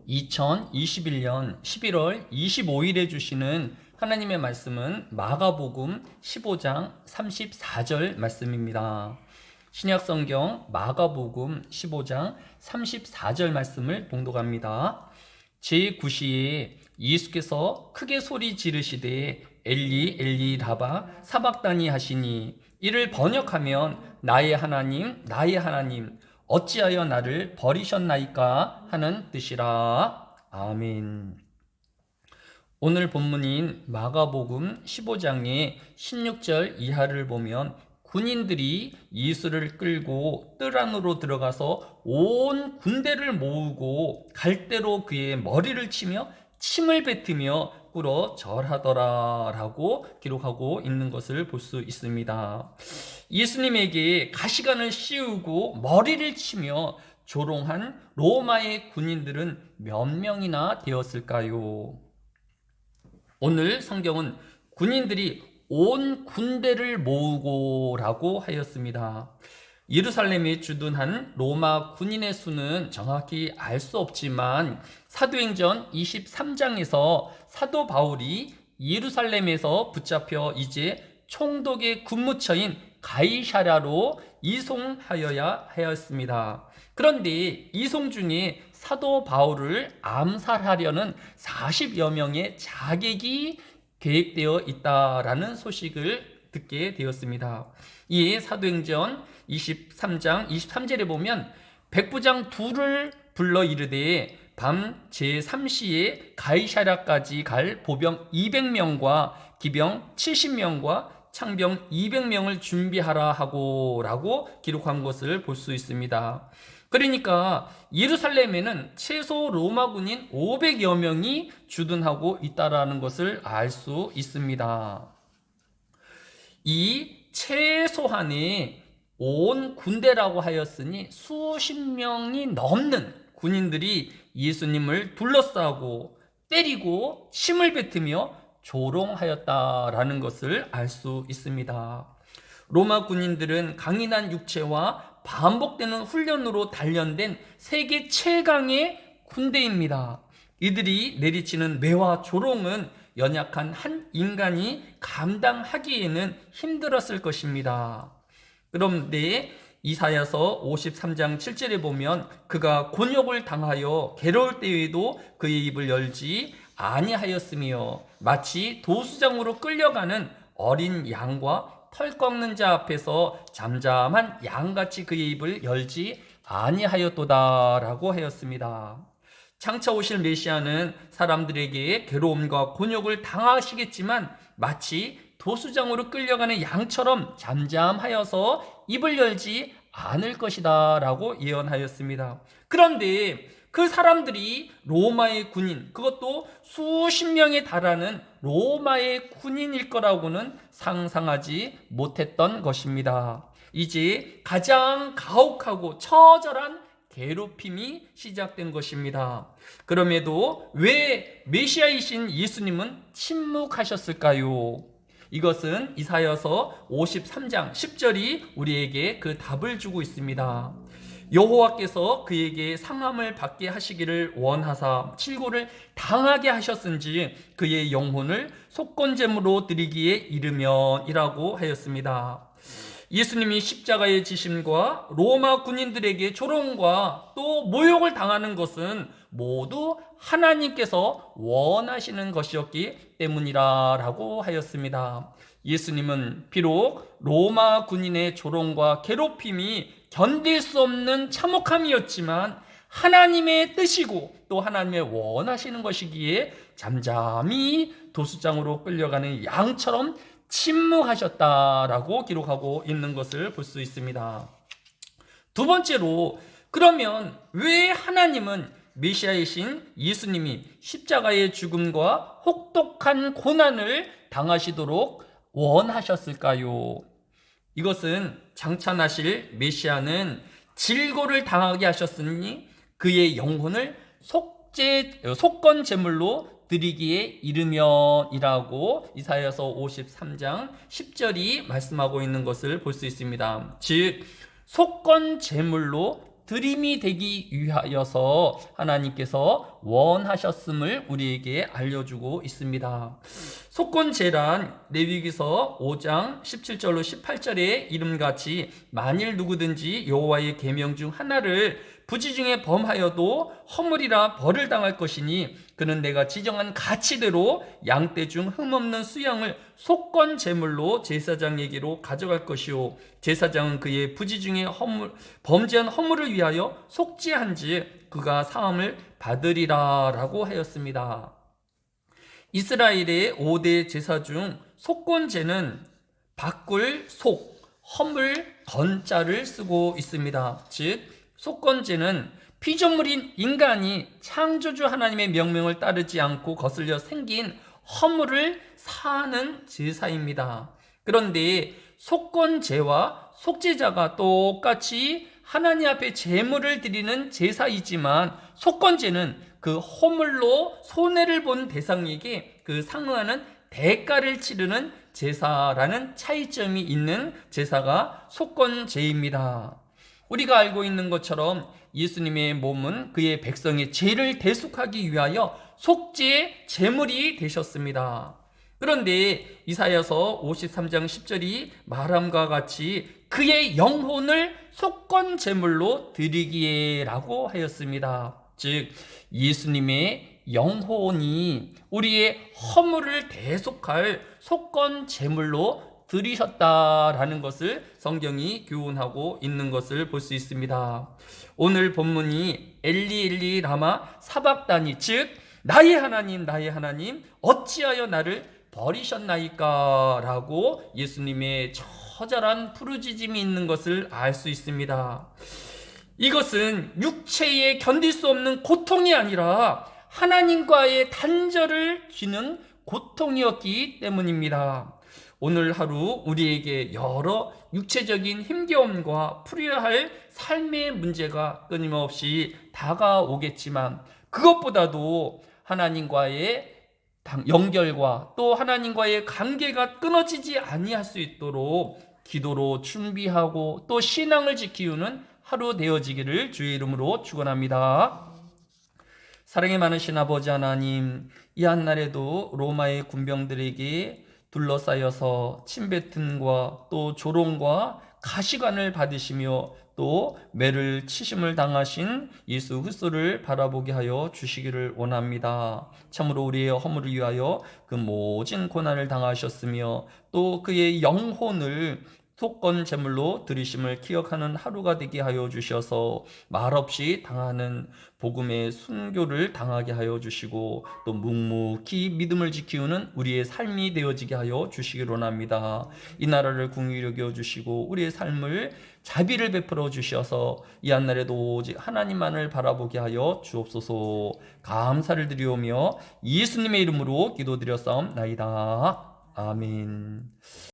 2021년 11월 25일에 주시는 하나님의 말씀은 마가복음 15장 34절 말씀입니다. 신약성경 마가복음 15장 34절 말씀을 봉독합니다. 제9시에 예수께서 크게 소리 지르시되 엘리 엘리 라바 사박다니 하시니, 이를 번역하면 나의 하나님 나의 하나님 어찌하여 나를 버리셨나이까 하는 뜻이라. 아멘. 오늘 본문인 마가복음 15장의 16절 이하를 보면 군인들이 예수를 끌고 뜰 안으로 들어가서 온 군대를 모으고 갈대로 그의 머리를 치며 침을 뱉으며 꿇어 절하더라 라고 기록하고 있는 것을 볼 수 있습니다. 예수님에게 가시관을 씌우고 머리를 치며 조롱한 로마의 군인들은 몇 명이나 되었을까요? 오늘 성경은 군인들이 온 군대를 모으고 라고 하였습니다. 예루살렘에 주둔한 로마 군인의 수는 정확히 알 수 없지만 사도행전 23장에서 사도 바울이 예루살렘에서 붙잡혀 이제 총독의 군무처인 가이사랴로 이송하여야 하였습니다. 그런데 이송 중에 사도 바울을 암살하려는 40여 명의 자객이 계획되어 있다라는 소식을 듣게 되었습니다. 이에 사도행전 23장 23절에 보면 백부장 둘을 불러 이르되 밤 제3시에 가이사랴까지 갈 보병 200명과 기병 70명과 창병 200명을 준비하라 하고 라고 기록한 것을 볼 수 있습니다. 그러니까 예루살렘에는 최소 로마 군인 500여 명이 주둔하고 있다라는 것을 알 수 있습니다. 이 최소한의 온 군대라고 하였으니 수십 명이 넘는 군인들이 예수님을 둘러싸고 때리고 침을 뱉으며 조롱하였다라는 것을 알 수 있습니다. 로마 군인들은 강인한 육체와 반복되는 훈련으로 단련된 세계 최강의 군대입니다. 이들이 내리치는 매와 조롱은 연약한 한 인간이 감당하기에는 힘들었을 것입니다. 그런데 이사야서 53장 7절에 보면 그가 곤욕을 당하여 괴로울 때에도 그의 입을 열지 아니하였으며 마치 도수장으로 끌려가는 어린 양과 털 꺾는 자 앞에서 잠잠한 양같이 그의 입을 열지 아니하였도다라고 하였습니다. 장차 오실 메시아는 사람들에게 괴로움과 곤욕을 당하시겠지만 마치 도수장으로 끌려가는 양처럼 잠잠하여서 입을 열지 않을 것이다 라고 예언하였습니다. 그런데 그 사람들이 로마의 군인, 그것도 수십 명에 달하는 로마의 군인일 거라고는 상상하지 못했던 것입니다. 이제 가장 가혹하고 처절한 괴롭힘이 시작된 것입니다. 그럼에도 왜 메시아이신 예수님은 침묵하셨을까요? 이것은 이사야서 53장 10절이 우리에게 그 답을 주고 있습니다. 여호와께서 그에게 상함을 받게 하시기를 원하사 칠고를 당하게 하셨은지 그의 영혼을 속건제물로 드리기에 이르면이라고 하였습니다. 예수님이 십자가의 지심과 로마 군인들에게 조롱과 또 모욕을 당하는 것은 모두 하나님께서 원하시는 것이었기 때문이라고 하였습니다. 예수님은 비록 로마 군인의 조롱과 괴롭힘이 견딜 수 없는 참혹함이었지만 하나님의 뜻이고 또 하나님의 원하시는 것이기에 잠잠히 도수장으로 끌려가는 양처럼 침묵하셨다라고 기록하고 있는 것을 볼 수 있습니다. 두 번째로, 그러면 왜 하나님은 메시아이신 예수님이 십자가의 죽음과 혹독한 고난을 당하시도록 원하셨을까요? 이것은 장차 나실 메시아는 질고를 당하게 하셨으니 그의 영혼을 속건 제물로 드리기에 이르면이라고 이사야서 53장 10절이 말씀하고 있는 것을 볼 수 있습니다. 즉 속건 제물로 드림이 되기 위하여서 하나님께서 원하셨음을 우리에게 알려주고 있습니다. 속건제란 레위기서 5장 17절로 18절의 이름같이 만일 누구든지 여호와의 계명 중 하나를 부지 중에 범하여도 허물이라 벌을 당할 것이니 그는 내가 지정한 가치대로 양떼 중 흠없는 수양을 속건 제물로 제사장에게로 가져갈 것이요 제사장은 그의 부지 중에 범죄한 허물을 위하여 속죄한즉 그가 사함을 받으리라 라고 하였습니다. 이스라엘의 5대 제사 중 속건제는 바꿀 속, 허물 건자를 쓰고 있습니다. 즉 속건제는 피조물인 인간이 창조주 하나님의 명령을 따르지 않고 거슬려 생긴 허물을 사하는 제사입니다. 그런데 속건제와 속죄자가 똑같이 하나님 앞에 제물을 드리는 제사이지만 속건제는 그 허물로 손해를 본 대상에게 그 상응하는 대가를 치르는 제사라는 차이점이 있는 제사가 속건제입니다. 우리가 알고 있는 것처럼 예수님의 몸은 그의 백성의 죄를 대속하기 위하여 속죄의 제물이 되셨습니다. 그런데 이사야서 53장 10절이 말함과 같이 그의 영혼을 속건 제물로 드리기에 라고 하였습니다. 즉 예수님의 영혼이 우리의 허물을 대속할 속건 제물로 드리셨다라는 것을 성경이 교훈하고 있는 것을 볼 수 있습니다. 오늘 본문이 엘리 엘리 라마 사박다니 즉 나의 하나님 어찌하여 나를 버리셨나이까 라고 예수님의 처절한 부르짖음이 있는 것을 알 수 있습니다. 이것은 육체에 견딜 수 없는 고통이 아니라 하나님과의 단절을 주는 고통이었기 때문입니다. 오늘 하루 우리에게 여러 육체적인 힘겨움과 풀어야 할 삶의 문제가 끊임없이 다가오겠지만 그것보다도 하나님과의 연결과 또 하나님과의 관계가 끊어지지 아니할 수 있도록 기도로 준비하고 또 신앙을 지키우는 하루 되어지기를 주의 이름으로 축원합니다. 사랑이 많으신 아버지 하나님, 이 한날에도 로마의 군병들에게 둘러싸여서 침뱉음과 또 조롱과 가시관을 받으시며 또 매를 치심을 당하신 예수 그리스도를 바라보게 하여 주시기를 원합니다. 참으로 우리의 허물을 위하여 그 모진 고난을 당하셨으며 또 그의 영혼을 속건 제물로 드리심을 기억하는 하루가 되게 하여 주셔서 말없이 당하는 복음의 순교를 당하게 하여 주시고 또 묵묵히 믿음을 지키우는 우리의 삶이 되어지게 하여 주시기를 원합니다. 이 나라를 궁휼히 여겨 주시고 우리의 삶을 자비를 베풀어 주셔서 이 한날에도 오직 하나님만을 바라보게 하여 주옵소서. 감사를 드리오며 예수님의 이름으로 기도드렸사옵나이다. 아멘.